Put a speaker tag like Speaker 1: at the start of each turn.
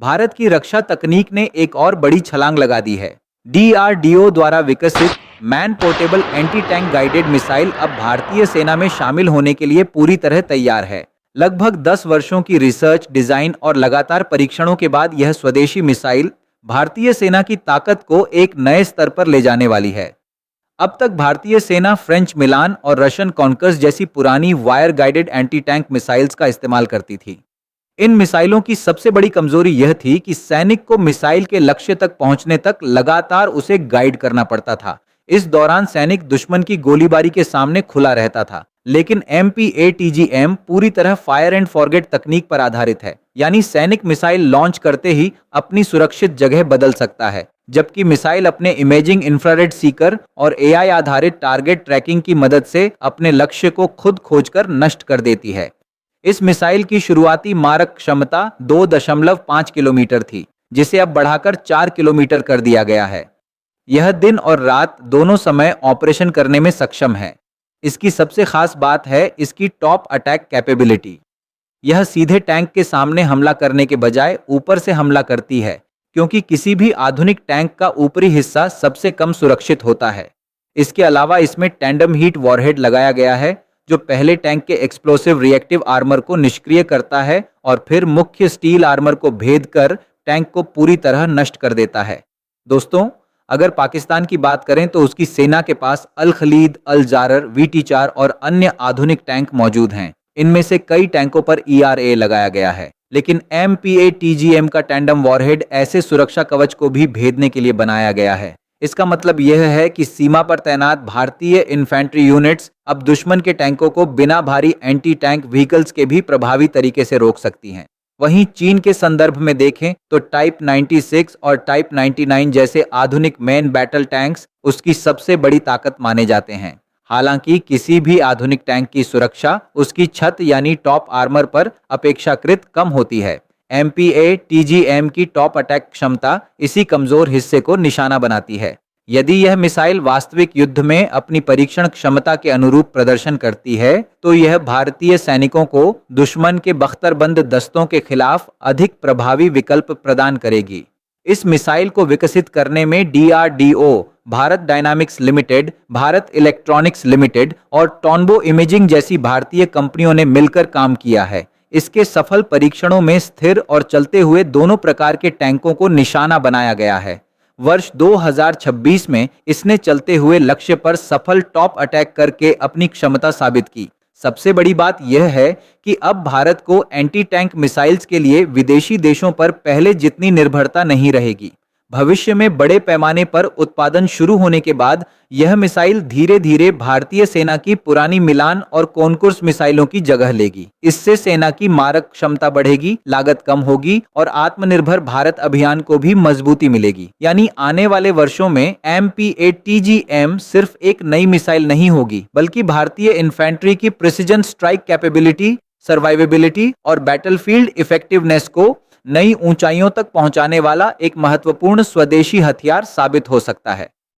Speaker 1: भारत की रक्षा तकनीक ने एक और बड़ी छलांग लगा दी है। डीआरडीओ द्वारा विकसित man portable anti tank guided missile अब भारतीय सेना में शामिल होने के लिए पूरी तरह तैयार है। लगभग 10 वर्षों की रिसर्च, डिजाइन और लगातार परीक्षणों के बाद यह स्वदेशी मिसाइल भारतीय सेना की ताकत को एक नए स्तर पर ले जाने वाली है। अब तक भारतीय सेना फ्रेंच मिलान और रशियन कॉन्कर्स जैसी पुरानी wire guided anti tank missiles का इस्तेमाल करती थी। इन मिसाइलों की सबसे बड़ी कमजोरी यह थी कि सैनिक को मिसाइल के लक्ष्य तक पहुंचने तक लगातार उसे गाइड करना पड़ता था। इस दौरान सैनिक दुश्मन की गोलीबारी के सामने खुला रहता था। लेकिन MPATGM पूरी तरह फायर एंड फॉरगेट तकनीक पर आधारित है, यानी सैनिक मिसाइल लॉन्च करते ही अपनी सुरक्षित जगह बदल सकता है, जबकि मिसाइल अपने इमेजिंग इंफ्रारेड सीकर और AI आधारित टारगेट ट्रैकिंग की मदद से अपने लक्ष्य को खुद खोजकर नष्ट कर देती है। इस मिसाइल की शुरुआती मारक क्षमता 2.5 किलोमीटर थी, जिसे अब बढ़ाकर 4 किलोमीटर कर दिया गया है। यह दिन और रात दोनों समय ऑपरेशन करने में सक्षम है। इसकी सबसे खास बात है इसकी टॉप अटैक कैपेबिलिटी। यह सीधे टैंक के सामने हमला करने के बजाय ऊपर से हमला करती है, क्योंकि किसी भी आधुनिक टैंक का ऊपरी हिस्सा सबसे कम सुरक्षित होता है। इसके अलावा इसमें टैंडम हीट वॉरहेड लगाया गया है, जो पहले टैंक के एक्सप्लोसिव रिएक्टिव आर्मर को निष्क्रिय करता है और फिर मुख्य स्टील आर्मर को भेद कर टैंक को पूरी तरह नष्ट कर देता है। दोस्तों, अगर पाकिस्तान की बात करें तो उसकी सेना के पास अल खलीद, अल जारर, VT4 और अन्य आधुनिक टैंक मौजूद हैं। इनमें से कई टैंकों पर ERA लगाया गया है, लेकिन MPATGM का टैंडम वॉरहेड ऐसे सुरक्षा कवच को भी भेदने के लिए बनाया गया है। इसका मतलब यह है कि सीमा पर तैनात भारतीय इन्फेंट्री यूनिट्स अब दुश्मन के टैंकों को बिना भारी एंटी टैंक व्हीकल्स के भी प्रभावी तरीके से रोक सकती हैं। वहीं चीन के संदर्भ में देखें तो टाइप 96 और टाइप 99 जैसे आधुनिक मेन बैटल टैंक्स उसकी सबसे बड़ी ताकत माने जाते हैं। हालांकि किसी भी आधुनिक टैंक की सुरक्षा उसकी छत यानी टॉप आर्मर पर अपेक्षाकृत कम होती है। MPATGM की टॉप अटैक क्षमता इसी कमजोर हिस्से को निशाना बनाती है। यदि यह मिसाइल वास्तविक युद्ध में अपनी परीक्षण क्षमता के अनुरूप प्रदर्शन करती है, तो यह भारतीय सैनिकों को दुश्मन के बख्तरबंद दस्तों के खिलाफ अधिक प्रभावी विकल्प प्रदान करेगी। इस मिसाइल को विकसित करने में DRDO, Bharat dynamics limited, Bharat electronics limited और टॉनबो इमेजिंग जैसी भारतीय कंपनियों ने मिलकर काम किया है। इसके सफल परीक्षणों में स्थिर और चलते हुए दोनों प्रकार के टैंकों को निशाना बनाया गया है। वर्ष 2026 में इसने चलते हुए लक्ष्य पर सफल टॉप अटैक करके अपनी क्षमता साबित की। सबसे बड़ी बात यह है कि अब भारत को एंटी टैंक मिसाइल्स के लिए विदेशी देशों पर पहले जितनी निर्भरता नहीं रहेगी। भविष्य में बड़े पैमाने पर उत्पादन शुरू होने के बाद यह मिसाइल धीरे धीरे भारतीय सेना की पुरानी मिलान और कॉन्कोर्स मिसाइलों की जगह लेगी। इससे सेना की मारक क्षमता बढ़ेगी, लागत कम होगी और आत्मनिर्भर भारत अभियान को भी मजबूती मिलेगी। यानी आने वाले वर्षों में MPATGM सिर्फ एक नई मिसाइल नहीं होगी, बल्कि भारतीय इन्फेंट्री की प्रिसिजन स्ट्राइक कैपेबिलिटी, सर्वाइवेबिलिटी और बैटलफील्ड इफेक्टिवनेस को नई ऊंचाइयों तक पहुंचाने वाला एक महत्वपूर्ण स्वदेशी हथियार साबित हो सकता है।